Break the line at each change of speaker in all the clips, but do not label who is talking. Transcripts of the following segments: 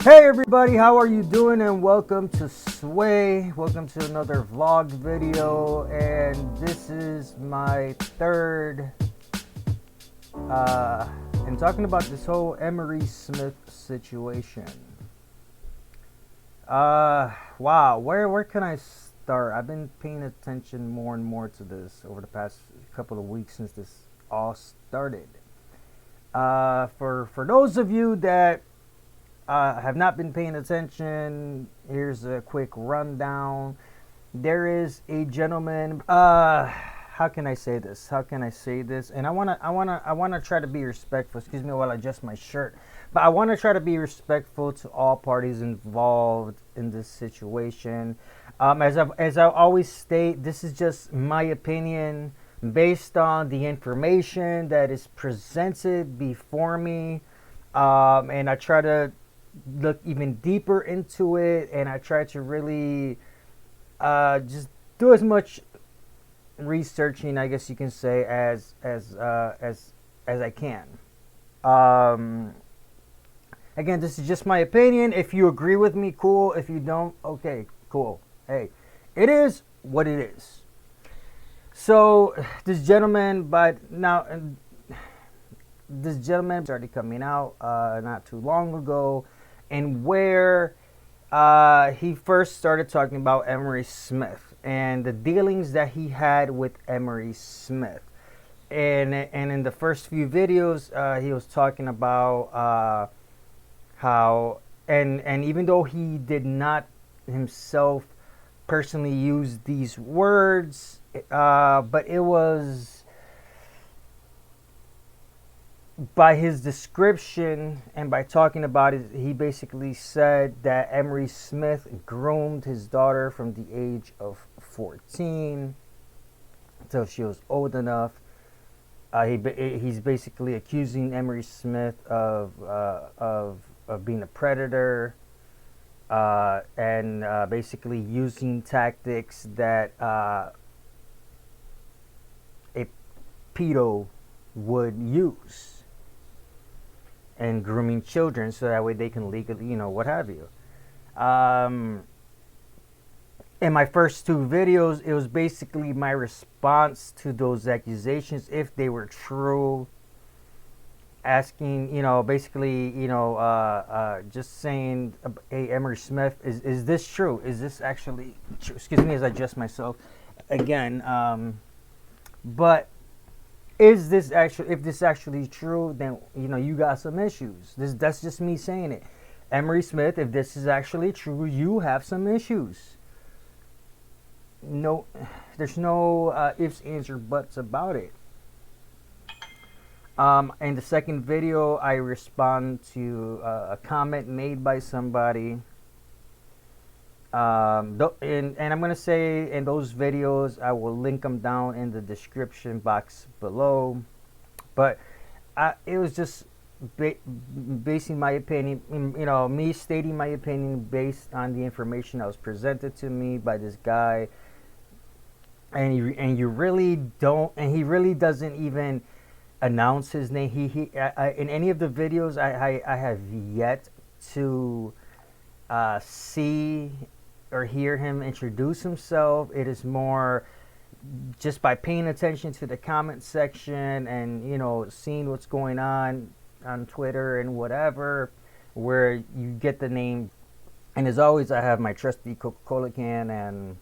Hey everybody, how are you doing? And welcome to Sway. Welcome to another vlog video, and this is my third and talking about this whole Emery Smith situation. Wow, where can I start? I've been paying attention more and more to this over the past couple of weeks since this all started. For those of you that have not been paying attention, here's a quick rundown. There is a gentleman. How can I say this? And I wanna try to be respectful. Excuse me while I adjust my shirt. But I wanna try to be respectful to all parties involved in this situation. As I always state, this is just my opinion based on the information that is presented before me, and I try to look even deeper into it, and I try to really just do as much researching, I guess you can say, as I can. Again, this is just my opinion. If you agree with me, cool. If you don't, okay, cool. Hey, it is what it is. So this gentleman, started coming out not too long ago, and where he first started talking about Emery Smith and the dealings that he had with Emery Smith. And in the first few videos, he was talking about how, and even though he did not himself personally use these words, but it was by his description and by talking about it, he basically said that Emery Smith groomed his daughter from the age of 14 until she was old enough. He's basically accusing Emery Smith of being a predator, and basically using tactics that a pedo would use, and grooming children so that way they can legally, what have you. In my first two videos, it was basically my response to those accusations, if they were true, asking, basically, just saying, hey, Emery Smith, is this true? Is this actually true? Excuse me as I adjust myself again. But if this actually true, then you got some issues. That's just me saying it. Emery Smith, if this is actually true, you have some issues. No, there's no ifs, ands, or buts about it. In the second video, I respond to a comment made by somebody. And I'm going to say in those videos, I will link them down in the description box below. But it was just basing my opinion, me stating my opinion based on the information that was presented to me by this guy. And he really doesn't even announce his name. In any of the videos, I have yet to see or hear him introduce himself. It is more just by paying attention to the comment section and seeing what's going on Twitter and whatever, where you get the name. And as always, I have my trusty Coca-Cola can and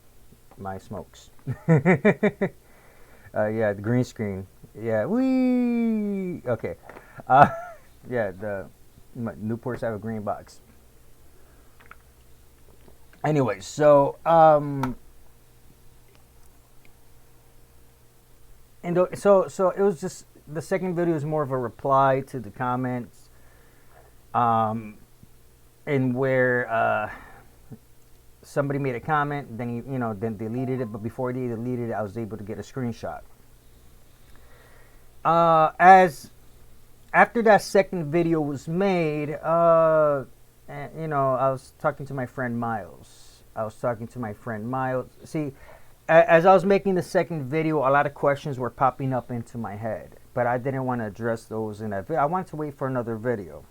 my smokes. Yeah, the green screen. Yeah, okay. Yeah, the Newports have a green box. Anyway, so so it was just, the second video is more of a reply to the comments, and where somebody made a comment, then he then deleted it, but before they deleted it, I was able to get a screenshot. As after that second video was made, I was talking to my friend Miles. See, as I was making the second video, a lot of questions were popping up into my head, but I didn't want to address those in that video. I wanted to wait for another video.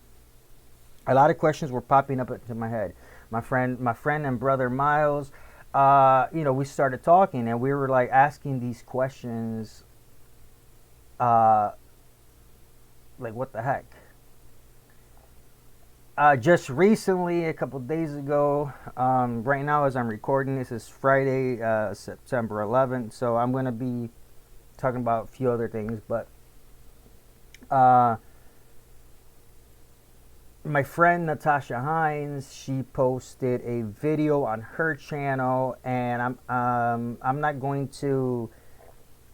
a lot of questions were popping up into my head. My friend and brother Miles, we started talking and we were like asking these questions, uh, like what the heck. Just recently, a couple days ago, right now as I'm recording this is Friday, September 11th. So I'm gonna be talking about a few other things, but uh, my friend Natasha Hynes, she posted a video on her channel, and I'm not going to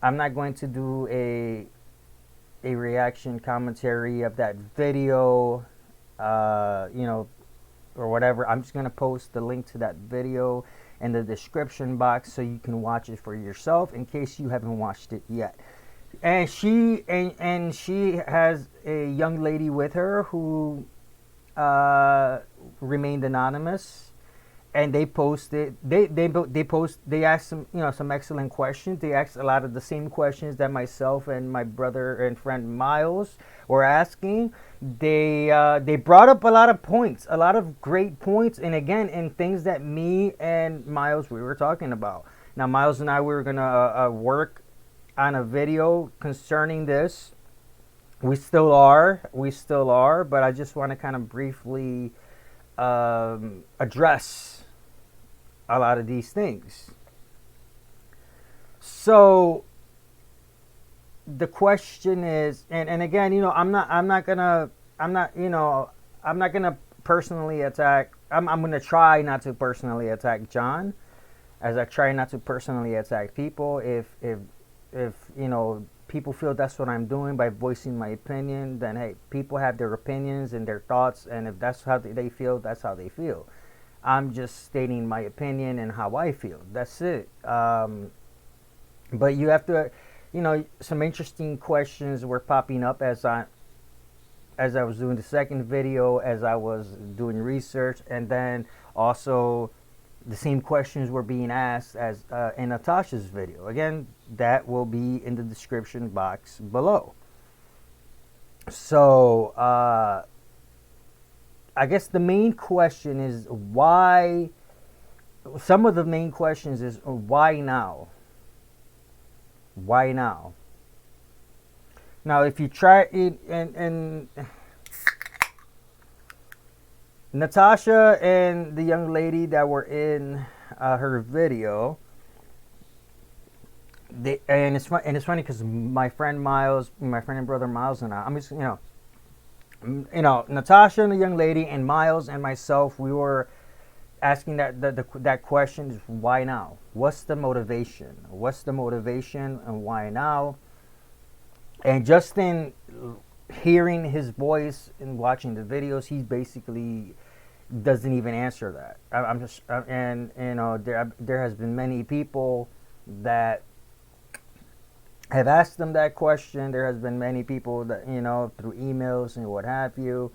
do a reaction commentary of that video, or whatever. I'm just gonna post the link to that video in the description box so you can watch it for yourself in case you haven't watched it yet. And she has a young lady with her who remained anonymous, and they asked some excellent questions. They asked a lot of the same questions that myself and my brother and friend Miles were asking. They brought up a lot of points, a lot of great points, and again, and things that me and Miles we were talking about. Now Miles and I, we were gonna work on a video concerning this. We still are, but I just want to kind of briefly address a lot of these things. So the question is, and again, I'm not gonna personally attack. I'm gonna try not to personally attack John, as I try not to personally attack people. If people feel that's what I'm doing by voicing my opinion, then hey, people have their opinions and their thoughts, and if that's how they feel, that's how they feel. I'm just stating my opinion and how I feel. That's it. But you have to, some interesting questions were popping up as I was doing the second video, as I was doing research, and then also the same questions were being asked as in Natasha's video. Again, that will be in the description box below. So I guess the main question is why. Some of the main questions is why now? Why now? Now, if you try it, and Natasha and the young lady that were in her video, it's funny because my friend and brother Miles and I'm just Natasha and the young lady and Miles and myself, we were asking that question is why now? What's the motivation? What's the motivation and why now? And just in hearing his voice and watching the videos, he basically doesn't even answer that. There has been many people that have asked them that question. There has been many people that through emails and what have you.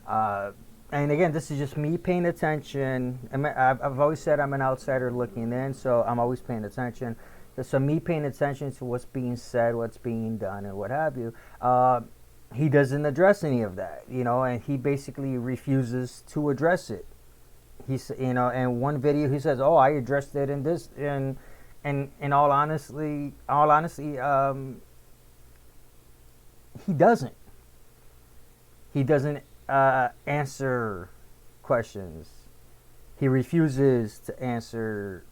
And again, this is just me paying attention. I've always said I'm an outsider looking in, so I'm always paying attention. So me paying attention to what's being said, what's being done, and what have you. He doesn't address any of that, and he basically refuses to address it. He's, in one video he says, "Oh, I addressed it in this," and in all honesty, he doesn't. He doesn't answer questions. He refuses to answer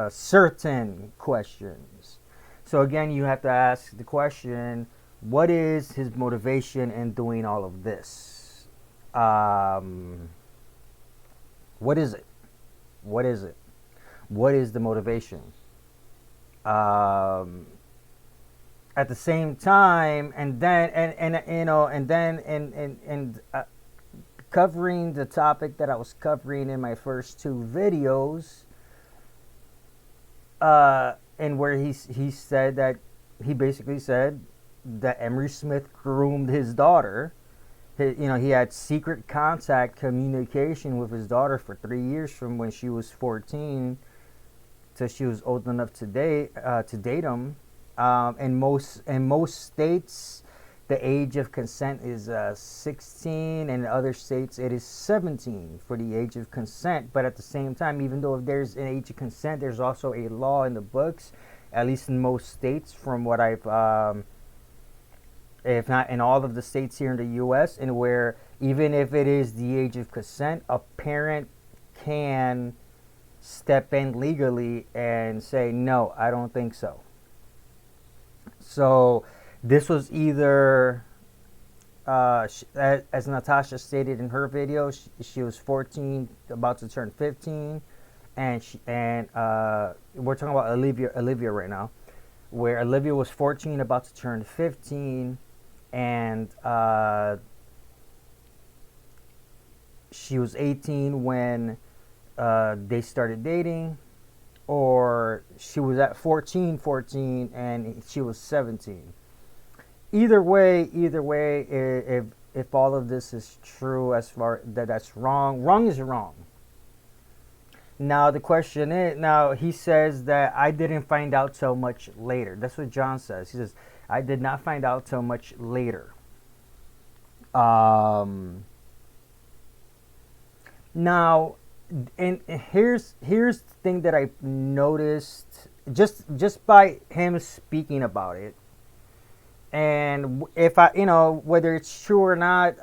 certain questions. So again, you have to ask the question: what is his motivation in doing all of this? What is it? What is it? What is the motivation? At the same time, covering the topic that I was covering in my first two videos, and where he said that he basically said that Emery Smith groomed his daughter. He had secret contact communication with his daughter for 3 years, from when she was 14 till she was old enough to date him. In most states, the age of consent is 16, and in other states it is 17 for the age of consent. But at the same time, even though if there's an age of consent, there's also a law in the books, at least in most states, from what I've, if not in all of the states here in the U.S., and where even if it is the age of consent, a parent can step in legally and say, no, I don't think so. So this was either, as Natasha stated in her video, she was 14, about to turn 15, and we're talking about Olivia right now, where Olivia was 14, about to turn 15, and she was 18 when they started dating, or she was at 14 and she was 17. Either way, if all of this is true, as far that's wrong is wrong. Now the question is, now he says that I didn't find out so much later. That's what John says. He says I did not find out so much later. Now, and here's the thing that I noticed just by him speaking about it, and if I, whether it's true or not,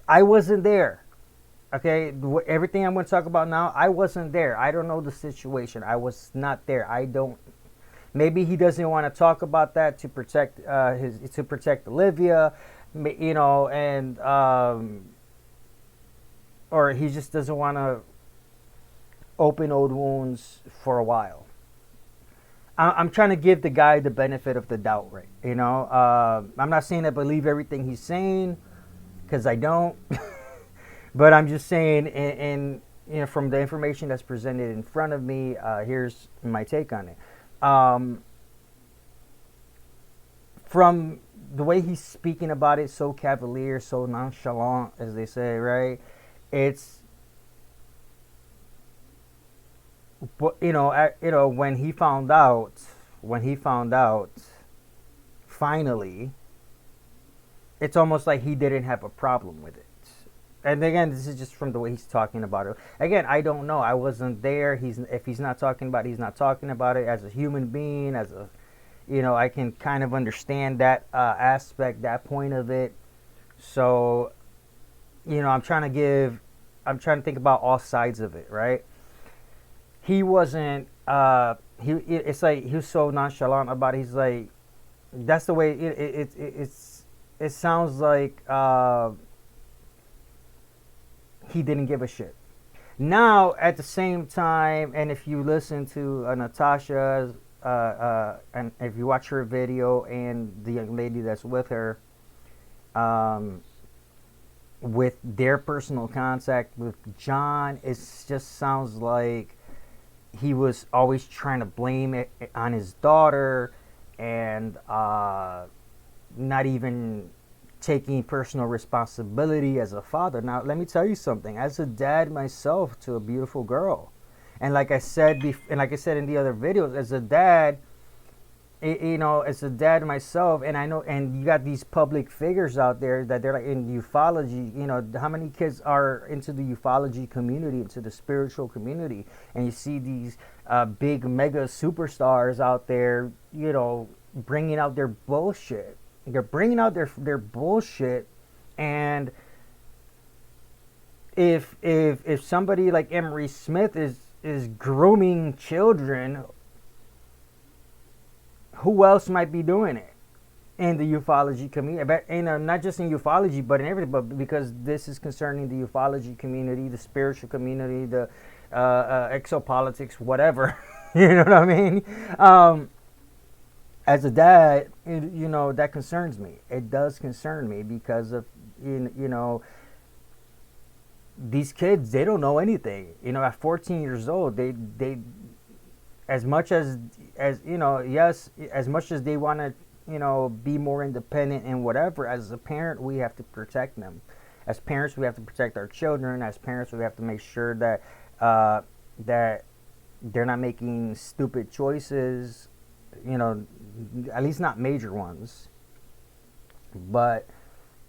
I wasn't there. Okay, everything I'm going to talk about now, I wasn't there. I don't know the situation. I was not there. I don't. Maybe he doesn't want to talk about that to protect Olivia, and or he just doesn't want to open old wounds for a while. I'm trying to give the guy the benefit of the doubt, right? I'm not saying I believe everything he's saying, because I don't. But I'm just saying, and from the information that's presented in front of me, here's my take on it. From the way he's speaking about it, so cavalier, so nonchalant, as they say, right? It's, but when he found out, finally, it's almost like he didn't have a problem with it. And again, this is just from the way he's talking about it. Again, I don't know. I wasn't there. If he's not talking about it, he's not talking about it. As a human being, I can kind of understand that aspect, that point of it. So, I'm trying to think about all sides of it, right? He wasn't. It's like he was so nonchalant about it. He's like, that's the way it sounds like. He didn't give a shit. Now, at the same time, and if you listen to Natasha, and if you watch her video and the young lady that's with her, with their personal contact with John, it just sounds like he was always trying to blame it on his daughter, and not even taking personal responsibility as a father. Now, let me tell you something. As a dad myself to a beautiful girl, and like I said in the other videos, as a dad, as a dad myself, and I know, and you got these public figures out there that they're like in ufology. How many kids are into the ufology community, into the spiritual community, and you see these big mega superstars out there, bringing out their bullshit. They're bringing out their bullshit, and if somebody like Emery Smith is grooming children, who else might be doing it in the ufology community? But not just in ufology, but in everything. But because this is concerning the ufology community, the spiritual community, the exopolitics, whatever. You know what I mean? As a dad, that concerns me. It does concern me because of, these kids, they don't know anything. At 14 years old, they as much as yes, as much as they want to, be more independent and whatever, as a parent, we have to protect them. As parents, we have to protect our children. As parents, we have to make sure that that they're not making stupid choices, at least not major ones. But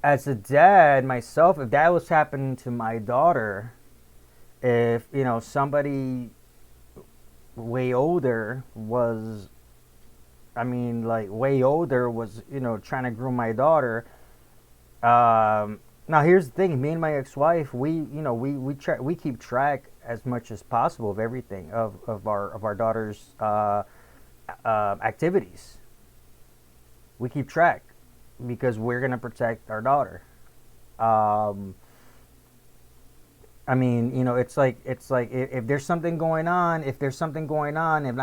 as a dad myself, if that was happening to my daughter, if somebody way older was, I mean, like way older was, trying to groom my daughter. Now here's the thing: me and my ex-wife, we keep track as much as possible of everything of our daughter's activities. We keep track because we're gonna protect our daughter. Um, I mean, it's like if there's something going on, if I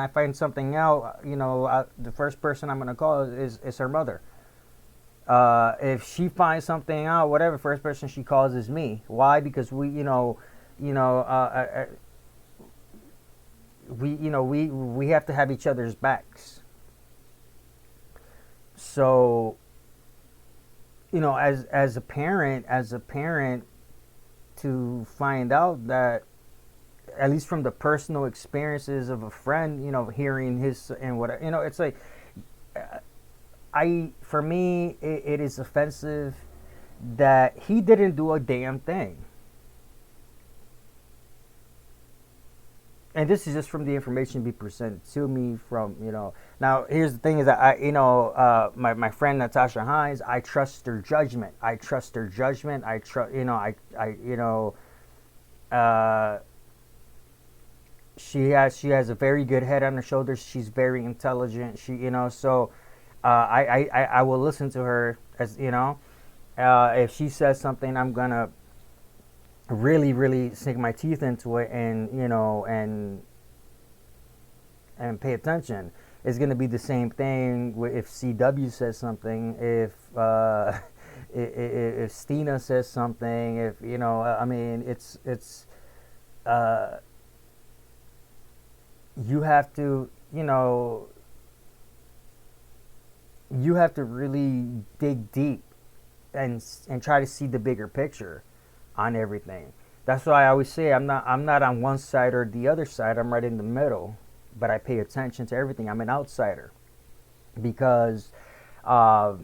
find something out, the first person I'm gonna call is her mother. If she finds something out, whatever, first person she calls is me. Why? Because you know, we have to have each other's backs. So as a parent, to find out that, at least from the personal experiences of a friend, hearing his and what, it's like, for me, it is offensive that he didn't do a damn thing. And this is just from the information be presented to me from, now here's the thing is that my friend Natasha Hynes, I trust her judgment. I trust, uh, she has a very good head on her shoulders. She's very intelligent. So I will listen to her, as if she says something, I'm gonna really, really sink my teeth into it, and pay attention. It's gonna be the same thing if CW says something, if Stina says something, if I mean, it's uh, you have to really dig deep and try to see the bigger picture on everything. That's why I always say I'm not on one side or the other side. I'm right in the middle, but I pay attention to everything. I'm an outsider because uh,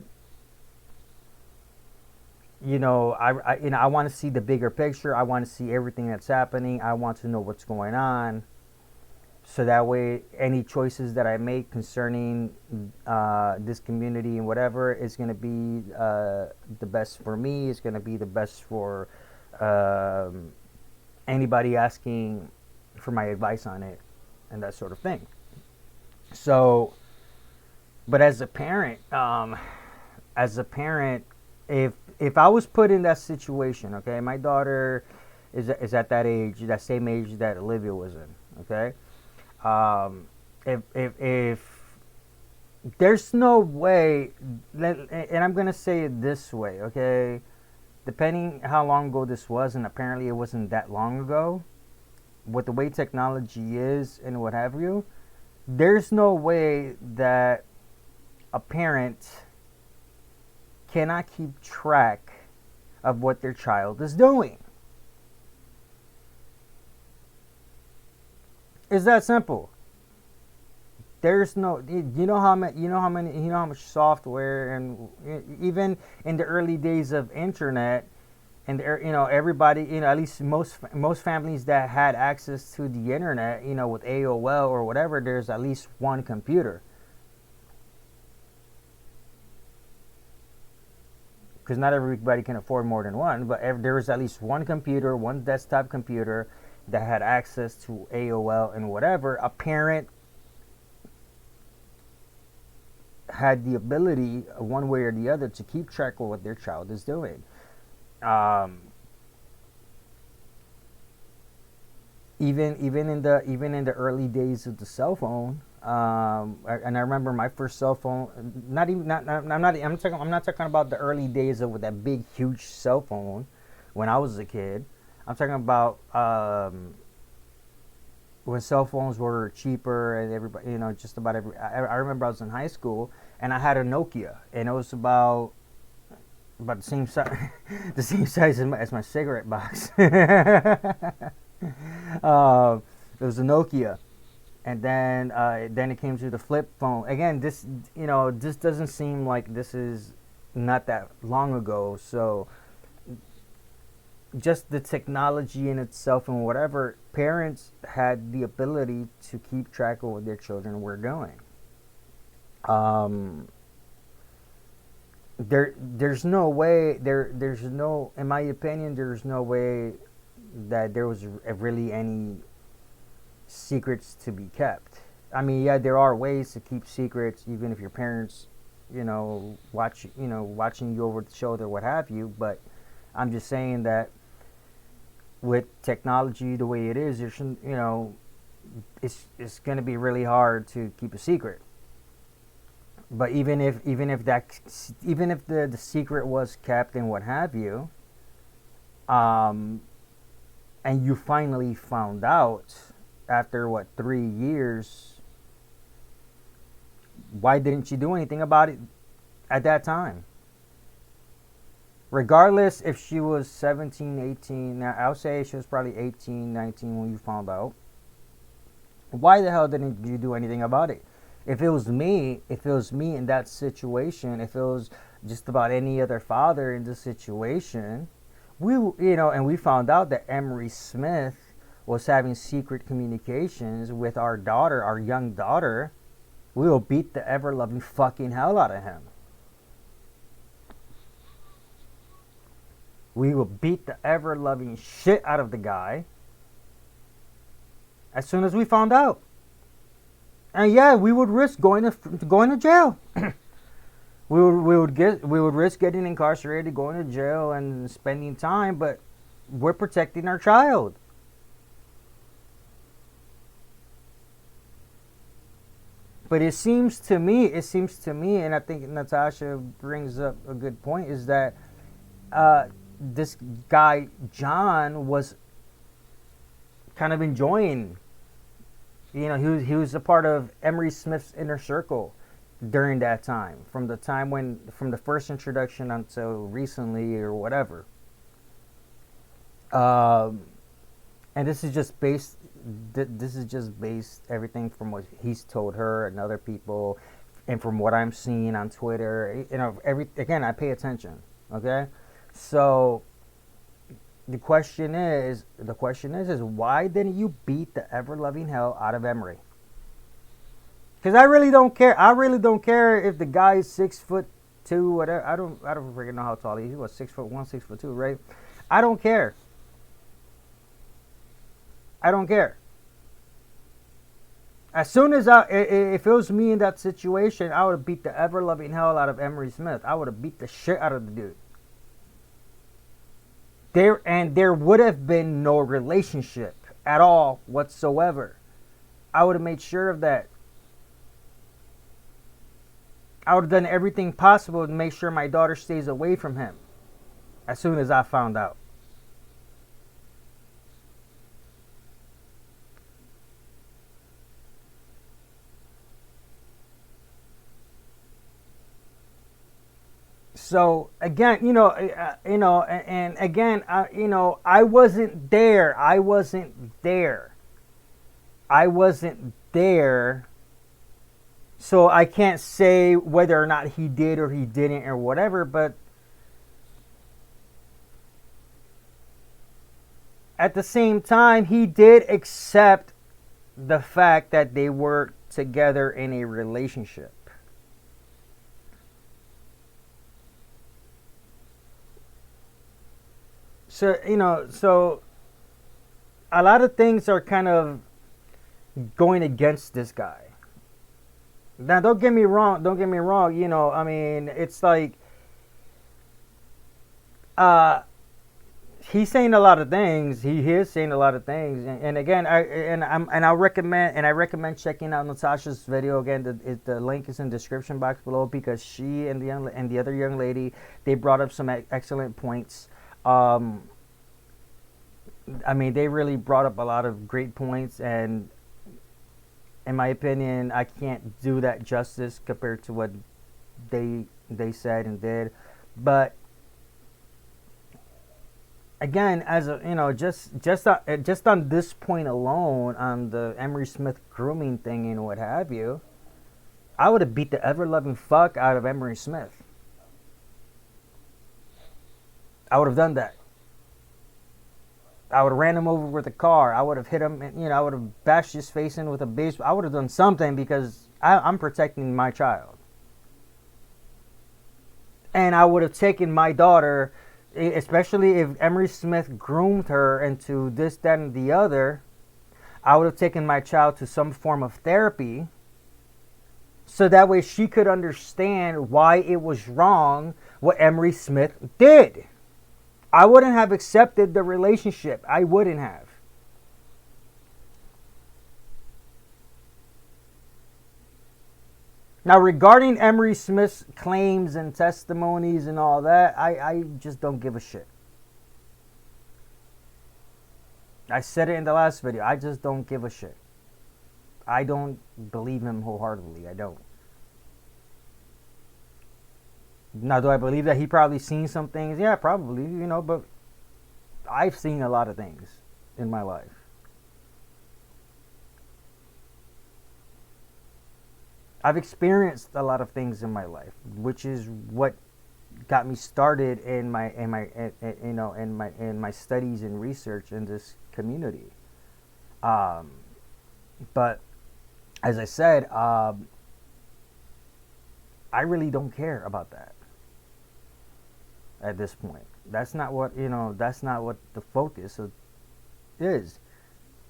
I want to see the bigger picture. I want to see everything that's happening. I want to know what's going on, so that way any choices that I make concerning this community and whatever is going to be the best for me. It's going to be the best for um, anybody asking for my advice on it, and that sort of thing. So, but as a parent, if I was put in that situation, okay, my daughter is at that age, that same age that Olivia was in, okay. If there's no way, and I'm gonna say it this way, okay, depending how long ago this was, and apparently it wasn't that long ago, with the way technology is and what have you, there's no way that a parent cannot keep track of what their child is doing. It's that simple. There's no, how much software, and even in the early days of internet, and everybody, at least most families that had access to the internet, with AOL or whatever, there's at least one computer, because not everybody can afford more than one, but there was at least one computer, one desktop computer that had access to AOL and whatever. A parent had the ability, one way or the other, to keep track of what their child is doing. Um, even in the early days of the cell phone, and I remember my first cell phone. Not even not, not I'm not talking about the early days of that big huge cell phone when I was a kid. I'm talking about when cell phones were cheaper, and everybody, just about I remember I was in high school and I had a Nokia, and it was about the same size, the same size as my cigarette box. uh, it was a Nokia, and then it came to the flip phone. Again, this doesn't seem like this is not that long ago. So just the technology in itself and whatever, parents had the ability to keep track of what their children were doing. Um, there's no way there's no, in my opinion, there's no way that there was really any secrets to be kept. I mean, yeah, there are ways to keep secrets, even if your parents, watching you over the shoulder, what have you. But I'm just saying that with technology the way it is, there shouldn't, it's going to be really hard to keep a secret. But even if the secret was kept and what have you, um, and you finally found out after what 3 years, why didn't you do anything about it at that time? Regardless if she was 17, 18, now I'll say she was probably 18, 19 when you found out. Why the hell didn't you do anything about it? If it was me in that situation, if it was just about any other father in this situation, and we found out that Emery Smith was having secret communications with our daughter, our young daughter, we will beat the ever loving fucking hell out of him. We will beat the ever loving shit out of the guy as soon as we found out. And yeah, we would risk going to jail. we would risk getting incarcerated, going to jail, and spending time. But we're protecting our child. But it seems to me, and I think Natasha brings up a good point, is that this guy John was kind of enjoying. He was a part of Emery Smith's inner circle during that time, from the first introduction until recently or whatever. And this is just based everything from what he's told her and other people, and from what I'm seeing on Twitter. Again, I pay attention. Okay, so. The question is why didn't you beat the ever loving hell out of Emery? Because I really don't care. I really don't care if the guy is 6'2", whatever. I don't freaking know how tall he is. He was 6'1", 6'2", right? I don't care. As soon as if it was me in that situation, I would have beat the ever loving hell out of Emery Smith. I would have beat the shit out of the dude. There would have been no relationship at all whatsoever. I would have made sure of that. I would have done everything possible to make sure my daughter stays away from him as soon as I found out. So again, and again, I wasn't there. So I can't say whether or not he did or he didn't or whatever. But at the same time, he did accept the fact that they were together in a relationship. So a lot of things are kind of going against this guy. Now, don't get me wrong. I mean, it's like he's saying a lot of things. He is saying a lot of things. And again, I recommend checking out Natasha's video again. The link is in the description box below, because she and the other young lady, they brought up some excellent points. I mean, they really brought up a lot of great points, and in my opinion, I can't do that justice compared to what they said and did. But again, as just on this point alone, on the Emery Smith grooming thing and what have you, I would have beat the ever loving fuck out of Emery Smith. I would have done that. I would have ran him over with a car. I would have hit him, I would have bashed his face in with a baseball. I would have done something because I'm protecting my child. And I would have taken my daughter, especially if Emery Smith groomed her into this, that, and the other. I would have taken my child to some form of therapy so that way she could understand why it was wrong what Emery Smith did. I wouldn't have accepted the relationship. I wouldn't have. Now, regarding Emery Smith's claims and testimonies and all that, I just don't give a shit. I said it in the last video. I just don't give a shit. I don't believe him wholeheartedly. I don't. Now, do I believe that he probably seen some things? Yeah, probably, but I've seen a lot of things in my life. I've experienced a lot of things in my life, which is what got me started in my studies and research in this community. But as I said, I really don't care about that at this point. That's not what the focus is.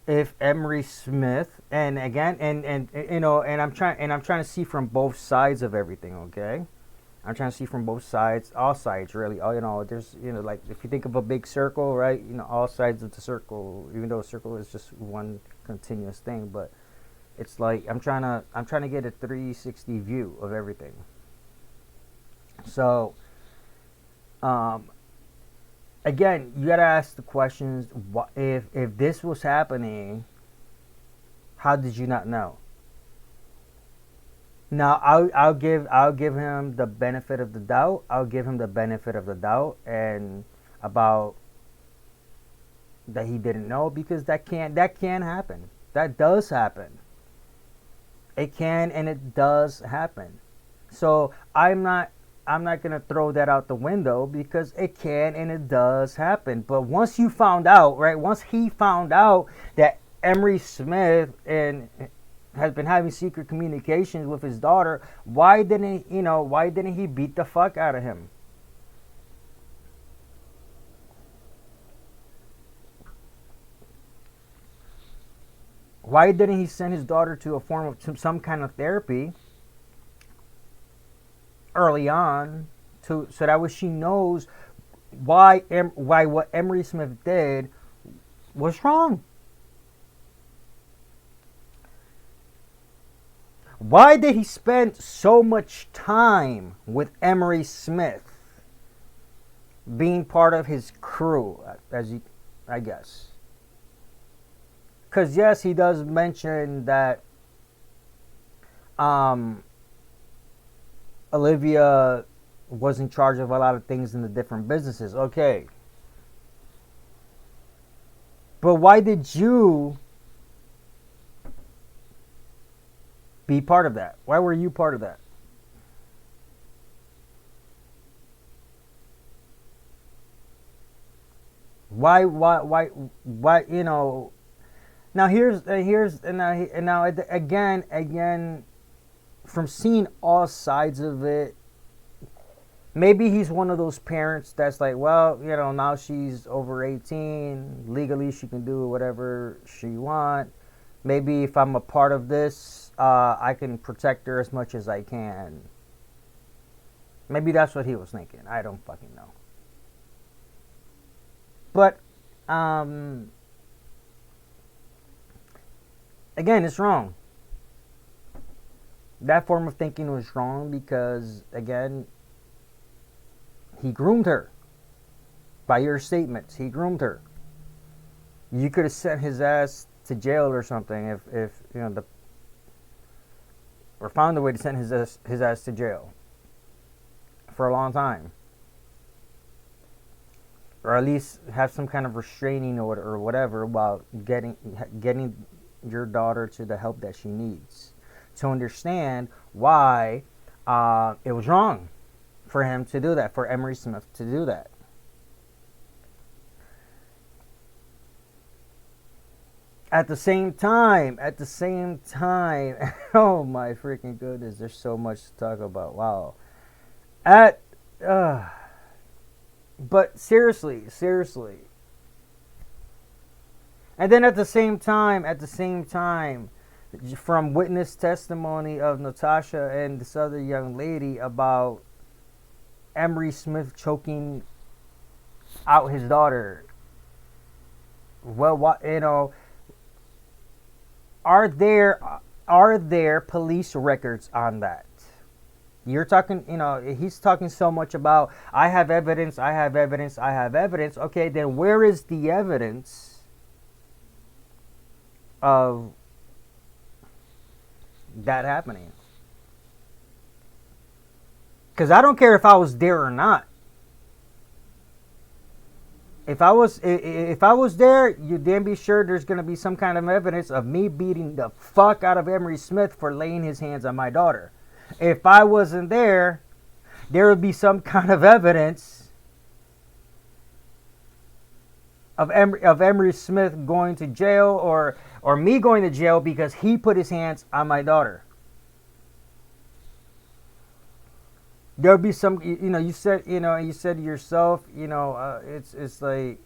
If Emery Smith, and again, and I'm trying to see from both sides of everything. Okay, I'm trying to see from both sides, all sides really. There's like if you think of a big circle, right? All sides of the circle. Even though a circle is just one continuous thing, but it's like I'm trying to get a 360 view of everything. So, again, you gotta ask the questions. What if this was happening? How did you not know? Now I'll give him the benefit of the doubt. I'll give him the benefit of the doubt and about that he didn't know, because that can happen. That does happen. It can and it does happen. So I'm not gonna throw that out the window, because it can and it does happen. But once you found out, right? Once he found out that Emery Smith has been having secret communications with his daughter, why didn't he beat the fuck out of him? Why didn't he send his daughter to a form of some kind of therapy early on, so that way she knows why what Emery Smith did was wrong? Why did he spend so much time with Emery Smith, being part of his crew, I guess? Because yes, he does mention that Olivia was in charge of a lot of things in the different businesses. Okay. But why did you be part of that? Why were you part of that? Why now here's now again, from seeing all sides of it, maybe he's one of those parents that's like, well, now she's over 18, legally she can do whatever she wants. Maybe if I'm a part of this, I can protect her as much as I can. Maybe that's what he was thinking. I don't fucking know. But again, it's wrong. That form of thinking was wrong because, again, he groomed her. By your statements, he groomed her. You could have sent his ass to jail or something if or found a way to send his ass to jail for a long time, or at least have some kind of restraining order or whatever while getting your daughter to the help that she needs, to understand why it was wrong for him to do that, for Emery Smith to do that. At the same time, oh my freaking goodness, there's so much to talk about. Wow. At, uh, but seriously. And then at the same time, from witness testimony of Natasha and this other young lady about Emery Smith choking out his daughter. Well, what, are there police records on that? You're talking, he's talking so much about I have evidence. Okay, then where is the evidence of that happening? Because I don't care if I was there or not. If I was there, you then be sure there's going to be some kind of evidence of me beating the fuck out of Emery Smith for laying his hands on my daughter. If I wasn't there, there would be some kind of evidence of Emery Smith going to jail or me going to jail because he put his hands on my daughter. There'll be some, you said to yourself, it's like,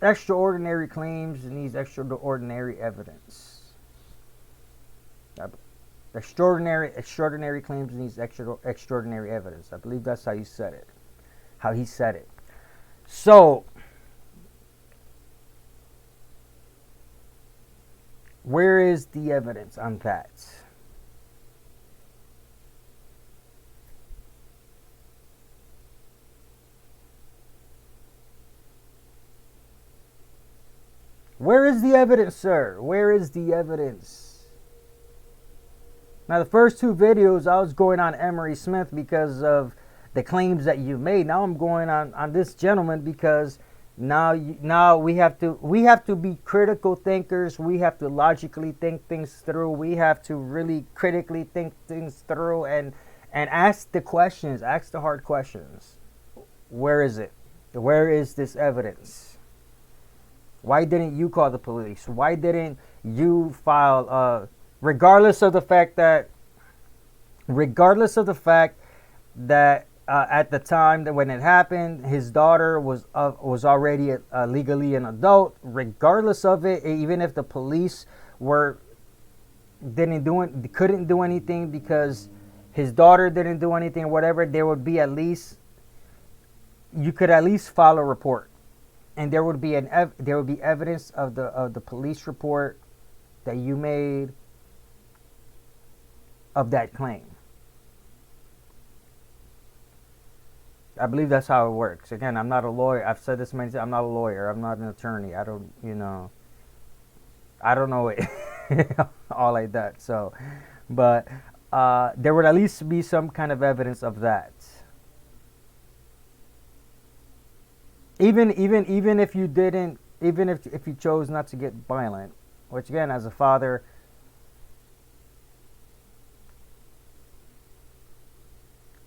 extraordinary claims needs extraordinary evidence. Extraordinary claims needs extraordinary evidence. I believe that's how he said it. So, where is the evidence on that? Where is the evidence, sir? Where is the evidence? Now, the first two videos, I was going on Emery Smith because of the claims that you made. Now I'm going on this gentleman because now we have to be critical thinkers. We have to logically think things through. We have to really critically think things through and ask the questions, ask the hard questions. Where is it? Where is this evidence? Why didn't you call the police? Why didn't you file regardless of the fact that at the time that when it happened, his daughter was already legally an adult. Regardless of it, even if the police couldn't do anything because his daughter didn't do anything, whatever, you could at least file a report, and there would be evidence of the police report that you made of that claim. I believe that's how it works. Again, I'm not a lawyer. I've said this many times. I'm not a lawyer. I'm not an attorney. I don't know it all like that. So, but there would at least be some kind of evidence of that. Even if you didn't, even if you chose not to get violent, which again, as a father,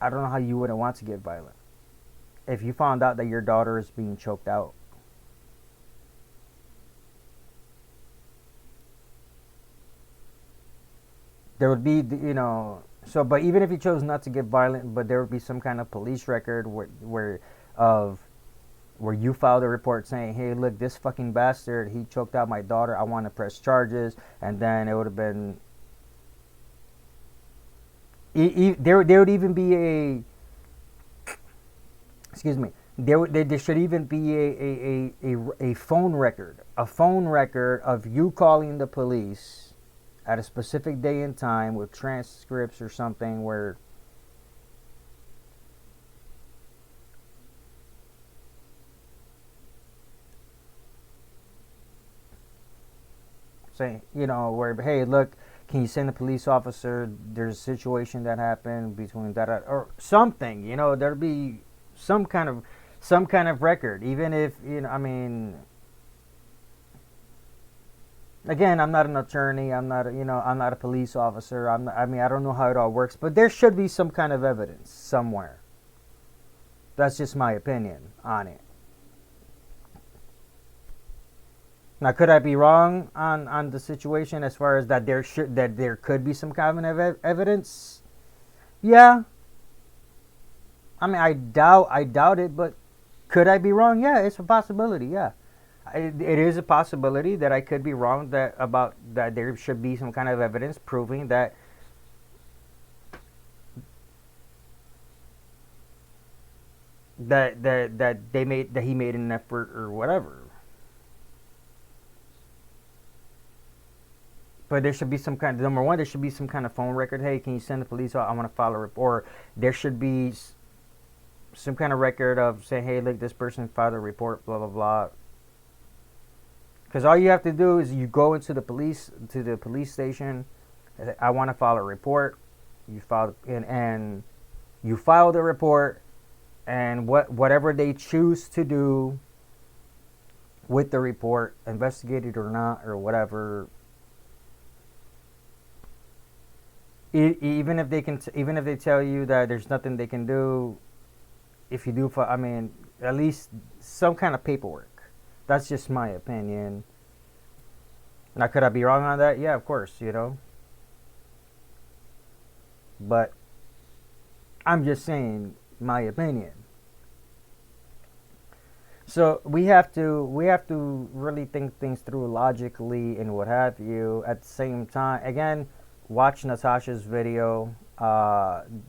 I don't know how you wouldn't want to get violent. If you found out that your daughter is being choked out. There would be, but even if you chose not to get violent, but there would be some kind of police record where you filed a report saying, hey, look, this fucking bastard, he choked out my daughter, I want to press charges, and then it would have been, there would even be there should even be a phone record of you calling the police at a specific day and time with transcripts or something where saying, where, hey, look, can you send a police officer? There's a situation that happened between that or something. There'd be some kind of record, even if again, I'm not an attorney. I'm not a police officer. I don't know how it all works, but there should be some kind of evidence somewhere. That's just my opinion on it. Now, could I be wrong on the situation as far as that there could be some kind of evidence? Yeah, I mean, I doubt it, but could I be wrong? Yeah, it's a possibility. Yeah, it is a possibility that I could be wrong that there should be some kind of evidence proving that he made an effort or whatever. But there should be some kind. Number one, there should be some kind of phone record. Hey, can you send the police out? I want to file a report. Or there should be some kind of record of saying, hey, look, this person filed a report, blah blah blah. Because all you have to do is you go into the police station. I want to file a report. You file and you file the report, and whatever they choose to do with the report, investigate it or not or whatever. Even if they tell you that there's nothing they can do, if you do, I mean, at least some kind of paperwork. That's just my opinion. Now, could I be wrong on that? Yeah, of course, But I'm just saying my opinion. So we have to really think things through logically and what have you. At the same time, again, watch Natasha's video.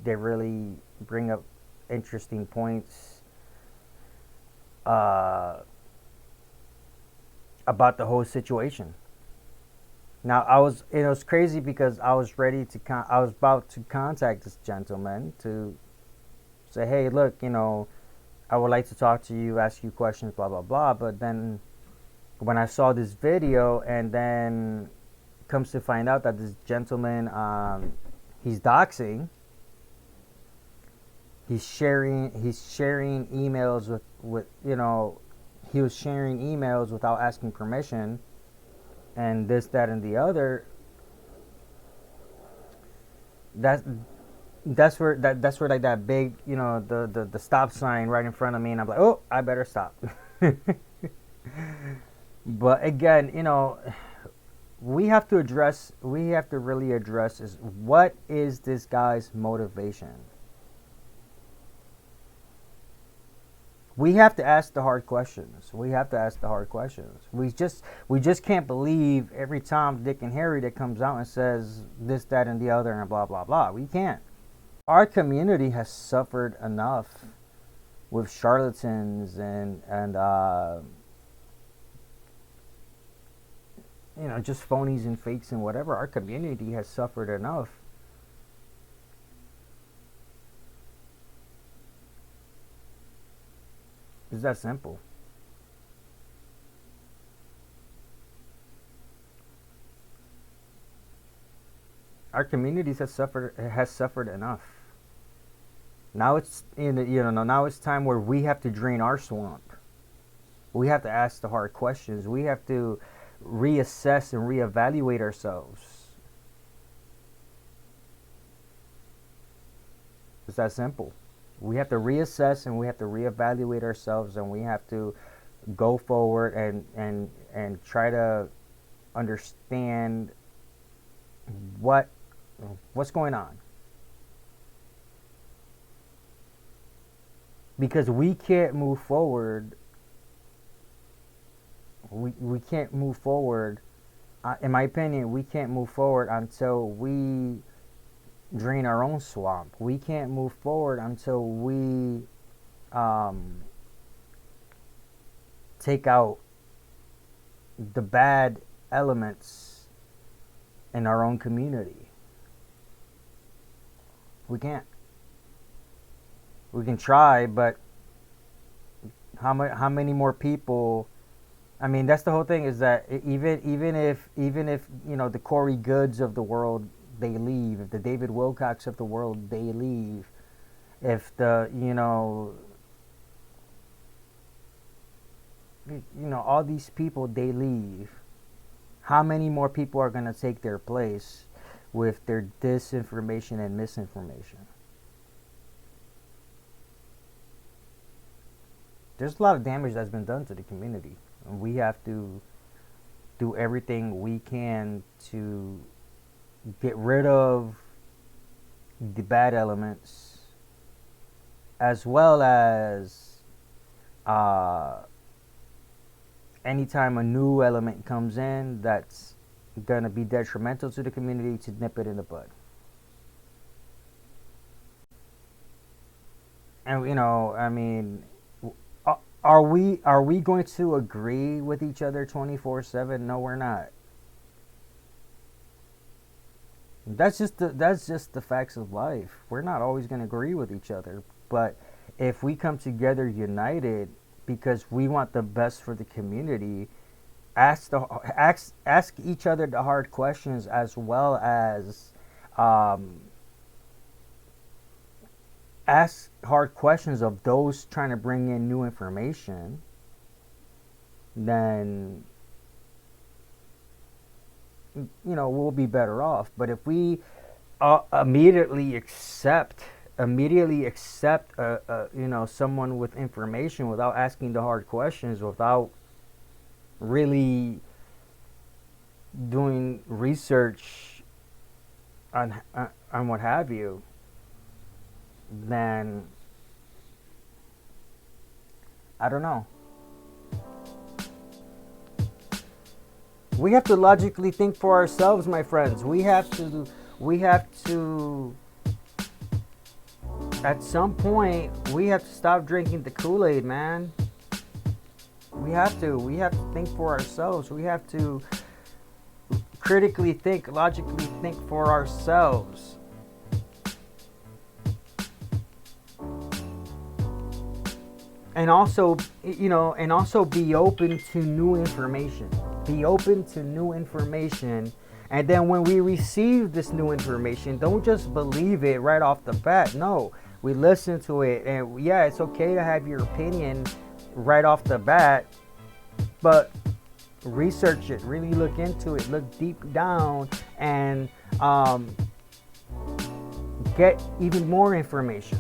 They really bring up interesting points about the whole situation. Now it was crazy because I was about to contact this gentleman to say, hey, look, I would like to talk to you, ask you questions, blah blah blah. But then when I saw this video, and then comes to find out that this gentleman, he's doxing. He's sharing emails with he was sharing emails without asking permission, and this, that, and the other. That's where like that big, the stop sign right in front of me, and I'm like, oh, I better stop. But again, we have to really address is what is this guy's motivation. We have to ask the hard questions. We just can't believe every Tom, Dick, and Harry that comes out and says this, that, and the other, and blah blah blah. We can't. Our community has suffered enough with charlatans and just phonies and fakes and whatever. Our community has suffered enough. It's that simple. Our communities has suffered enough. Now it's now it's time where we have to drain our swamp. We have to ask the hard questions. We have to reassess and reevaluate ourselves. It's that simple. We have to reassess and we have to reevaluate ourselves, and we have to go forward and try to understand what's going on. Because we can't move forward. We can't move forward. In my opinion, we can't move forward until we drain our own swamp. We can't move forward until we take out the bad elements in our own community. We can't. We can try, but how many more people? I mean, that's the whole thing. Is that even if the Corey Goods of the world, they leave. If the David Wilcox of the world, they leave. If the all these people, they leave. How many more people are going to take their place with their disinformation and misinformation? there's a lot of damage that's been done to the community, and we have to do everything we can to get rid of the bad elements, as well as uh, anytime a new element comes in that's gonna be detrimental to the community, to nip it in the bud. And I mean, are we going to agree with each other 24/7? No, we're not. That's just the facts of life. We're not always going to agree with each other, but if we come together united because we want the best for the community, ask each other the hard questions, as well as um, ask hard questions of those trying to bring in new information, then we'll be better off. But if we immediately accept someone with information without asking the hard questions, without really doing research on what have you, then I don't know. We have to logically think for ourselves, my friends. We have to at some point we have to stop drinking the Kool-Aid, man. We have to think for ourselves. We have to critically think, logically think for ourselves. And also be open to new information. Be open to new information. And then when we receive this new information, don't just believe it right off the bat. No, we listen to it. And yeah, it's okay to have your opinion right off the bat, but research it, really look into it, look deep down, and get even more information.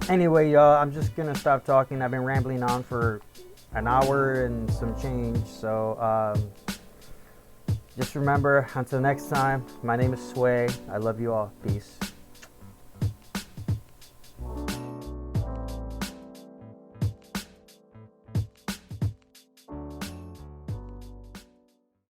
Anyway, y'all, I'm just gonna stop talking. I've been rambling on for an hour and some change. So just remember, until next time, my name is Sway. I love you all. Peace.